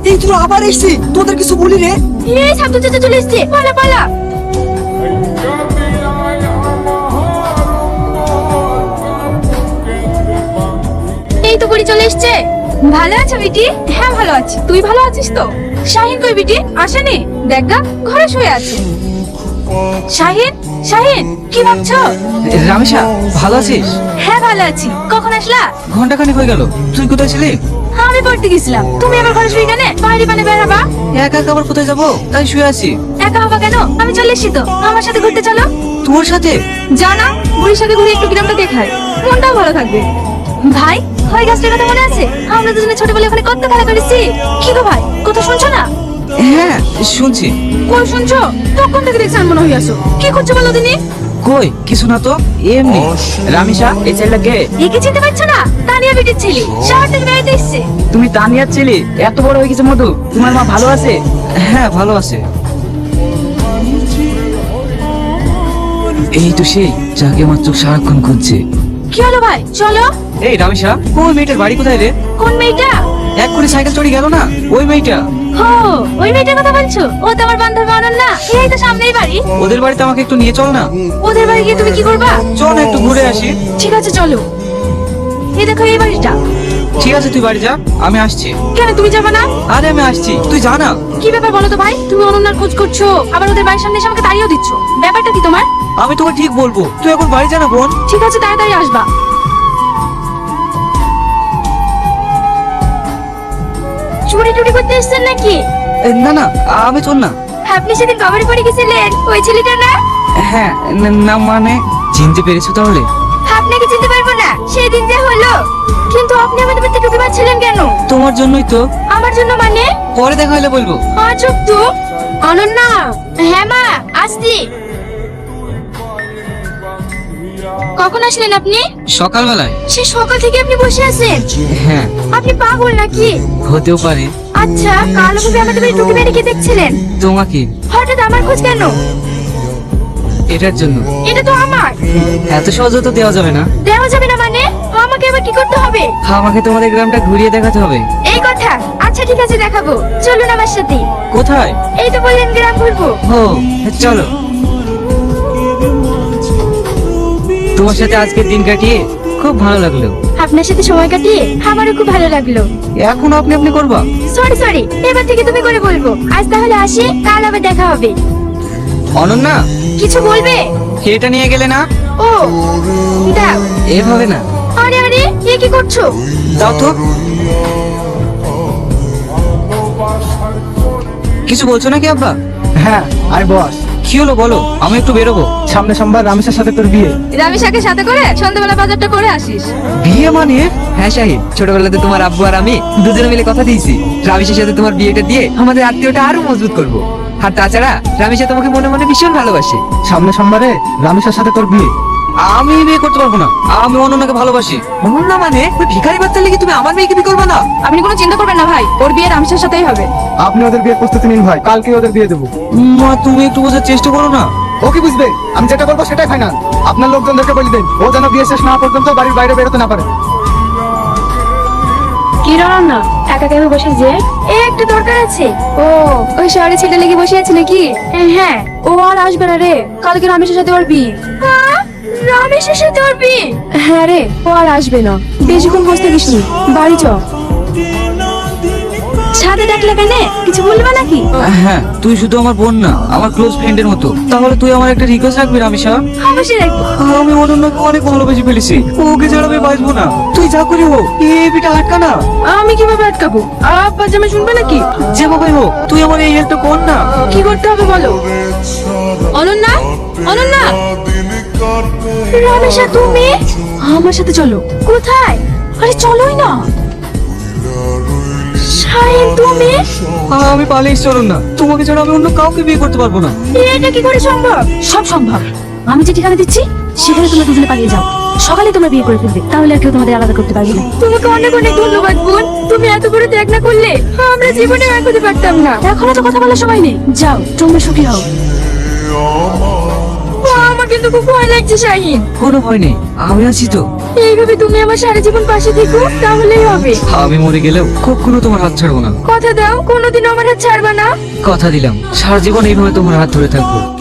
এই তোরা আবার এসছি, তোদের কিছু বলি রে? এই সামনে চাচা চলে এসছে, পালা পালা। এই তো বুড়ি চলে এসছে। ভালো আছো বিটি? হ্যাঁ ভালো আছি, তুই ভালো আছিস তো? শাহিন কই বিটি? আসেনি? দেখ গা, ঘরে শুয়ে আছে। শাহিন, শাহিন কি ভাবছো? রামেশা, ভালো আছিস? হ্যাঁ ভালো আছি। কখন আসলা? ঘন্টাখানেক হয়ে গেল। তুই কোথায় ছিলি? আমি পড়তে গেছিলাম। তুমি আমার ঘরে শুয়ে কেন? বাইরে পানে বেরাবা? একা একা আবার কোথায় যাবো, তাই শুয়ে আছি। একা হবা কেন? আমি চলে এসেছি তো, আমার সাথে ঘুরতে চলো। তোর সাথে? জানা, বুড়ির সাথে ঘুরে একটু গ্রামটা দেখায়, মনটাও ভালো থাকবে। ভাই, হয় গাছটার কথা মনে আছে? আমরা দুজনে ছোটবেলায় ওখানে কত খেলা করেছি। কি গো ভাই, কথা শুনছো না? হ্যাঁ শুনছি। কই শুনছো? তখন থেকে দেখছি মনে হইয়াছো। কি করছো বলো দিনি? কই কিছু না তো, এমনি। রামেশা, এই ছেলেটা কে? একে চিনতে পারছো না? তানিয়া বিটির ছেলে, শহর থেকে বেড়াতে এসেছে। তুমি তানিয়ার ছেলে? এত বড় হয়ে গেছে মধু। তোমার মা ভালো আছে? হ্যাঁ ভালো আছে। এই তো সেই যাকে আমার চোখ সারাক্ষণ খুঁজছে। কি হলো ভাই, চলো। এই রামেশা, ওই মেয়েটার বাড়ি কোথায় রে? কোন মেয়েটা? এক করে সাইকেল চড়ে গেল না, ওই মেয়েটা। হো, ওই মেয়েটার কথা বলছো? ও তো আমার বান্ধবী অনন্যা। এই তো সামনেই বাড়ি। ওদের বাড়িতে আমাকে একটু নিয়ে চল না। ওদের বাড়ি গিয়ে তুমি কি করবা? চল না একটু ঘুরে আসি। ঠিক আছে চলো। এই দেখো এই বাড়িটা। ঠিক আছে তুই বাড়ি যা, আমি আসছি। কেন তুমি যাবে না? আরে আমি আসছি, তুই যা না। কি ব্যাপার বলো তো ভাই? তুমি অনন্যার খোঁজ করছো, আবার ওদের বাড়ির সামনে এসে আমাকে তাড়িয়েও দিচ্ছ। ব্যাপারটা কি তোমার? আমি তোকে ঠিক বলবো, তুই এখন বাড়ি যা না বোন। ঠিক আছে তাড়াতাড়ি আসবা। চুরি টুরি করতে এসেছেন নাকি? না না, আমি চল না। আপনি সেদিন কবরে পড়ে গেছিলেন, ওই ছেলেটা না? হ্যাঁ না মানে, চিনতে পেরেছো তাহলে? আপনাকে চিনতে পারবো না, সেদিন যে হলো। কিন্তু আপনি আমাদের বাড়িতে ঢুকে পাচ্ছিলেন কেন? তোমার জন্যই তো। আমার জন্য মানে? পরে দেখা হলে বলবো। চুপ তো। অনন্যা। হ্যাঁ মা, আসছি। কখন আসলেন আপনি? সকালবেলায়। সে সকাল থেকে আপনি বসে আছেন? হ্যাঁ। আপনি পাগল নাকি? হতেও পারে। আচ্ছা, কালো ভাবে আমাদের বাড়ি ঢুকে বেরিয়ে দেখছিলেন? তোমাকে? হঠাৎ আমার খোঁজ কেন? এটার জন্য। এটা তো আমার। এত সহজে তো দেওয়া যাবে না। দেওয়া যাবে না মানে? আমাকে এবার কি করতে হবে? আমাকে তোমাদের গ্রামটা ঘুরিয়ে দেখাতে হবে। এই কথা? আচ্ছা ঠিক আছে, দেখাবো। চলুন আমার সাথে। কোথায়? এই তো বললেন গ্রাম ঘুরবো। ও চলো। তোমার সাথে আজকের দিন কাটিয়ে খুব ভালো লাগলো। আপনার সাথে সময় কাটিয়ে আমারও খুব ভালো লাগলো। এখন আপনি আপনি করবা? সরি সরি, এবার থেকে তুমি করে বলবো। আজ তাহলে আসি, কাল আবার দেখা হবে। অনন্যা, কিছু বলবে? এটা নিয়ে গেলে না? ও দাও। এভাবে না। আরে আরে, এ কি করছো? দাও তো। কিছু বলছো নাকি আব্বা? হ্যাঁ আয় বস। কি হলো বলো, আমি একটু বেরোবো। সামনে সোমবার রামেশের সাথে তোর বিয়ে। রামিসাকে সাথে করে সন্ধ্যাবেলা বাজারটা করে আসিস। বিয়ে মানে? হ্যাঁ শাহিদ, ছোটবেলাতে তোমার আব্বু আর আমি দুজনে মিলে কথা দিয়েছি রামেশের সাথে তোমার বিয়েটা দিয়ে আমাদের আত্মীয়টা আরো মজবুত করব। আর তাছাড়া রামেশা তোমাকে মনে মনে ভীষণ ভালোবাসে। সামনে সোমবারে রামেশের সাথে তোর বিয়ে। আমি বিয়ে করতে পারবো না, আমি অনন্যাকে ভালোবাসি। অনন্যা মানে? ওই ভিখারি বাচ্চা লেগে তুমি আমার মেয়েকে বিয়ে করবে না? আপনি কোনো চিন্তা করবেন না ভাই, ওর বিয়ে রামিসার সাথেই হবে। আপনি ওদের বিয়ের প্রস্তুতি নিন ভাই, কালকে ওদের বিয়ে দেবো। মা তুমি একটু বোঝার চেষ্টা করো না। ও কি বুঝবে? আমি যেটা বলবো সেটাই ফাইনাল। আপনার লোকজনদেরকে বলে দেন ও যেন বিয়ে শেষ না হওয়া পর্যন্ত বাড়ির বাইরে বেরোতে না পারে। কি রান্না একা কেন বসে যে? একটু দরকার আছে। ও ওই শহরে ছেলে লেগে বসে আছে নাকি? হ্যাঁ, ও আর আসবে না রে, কালকে রামেশের সাথে ওর বিয়ে। রামেশের সাথে ওর বিয়ে? হ্যাঁ রে, ও আর আসবে না। বেশিক্ষণ বসতে থাকিস নি, বাড়ি চ। সাথে ডাকলে কেন? কিছু বলবে নাকি? হ্যাঁ, তুই শুধু আমার বোন না, আমার ক্লোজ ফ্রেন্ডের মতো। তাহলে তুই আমার একটা রিকোয়েস্ট রাখবি রামিসা? অবশ্যই রাখবো। আমি অনন্যাকে অনেক ভালোবেসে ফেলেছি, ওকে ছাড়া আমি বাঁচবো না। তুই যা করি হোক এই বিটা আটকা না। আমি কিভাবে আটকাবো? আব্বা জামা শুনবে নাকি? যেভাবে হোক তুই আমার এই হেল্পটা কর না। কি করতে হবে বলো? অনন্যা, অনন্যা। রামেশা তুমি? আমার সাথে চলো। কোথায়? আরে চলোই না। শাহিন তুমি? আমি পালিয়ে চলুন না, তোমাকে ছাড়া আমি অন্য কাউকে বিয়ে করতে পারবো না। এটা কি করে সম্ভব? সব সম্ভব। আমি যে ঠিকানা দিচ্ছি সেখানে তোমরা দুজনে পালিয়ে যাও। সকালে তোমরা বিয়ে করে ফেলবে, তাহলে আর কেউ তোমাদের আলাদা করতে পারবে না। তোমাকে অনেক অনেক ধন্যবাদ বোন, তুমি এত বড় ত্যাগ না করলে আমরা জীবনে এক হতে পারতাম না। এখন তো কথা বলার সময় নেই, যাও তোমরা সুখী হও। আমার কিন্তু খুব ভয় লাগছে শাহিন। কোনো ভয় নেই, আমি আছি তো। এইভাবে তুমি আমার সারা জীবন পাশে থেকো, তাহলেই হবে। আমি মরে গেলেও কখনো তোমার হাত ছাড়বো না। কথা দাও, কোনোদিন আমার হাত ছাড়বা না। কথা দিলাম, সারা জীবন এইভাবে তোমার হাত ধরে থাকবো।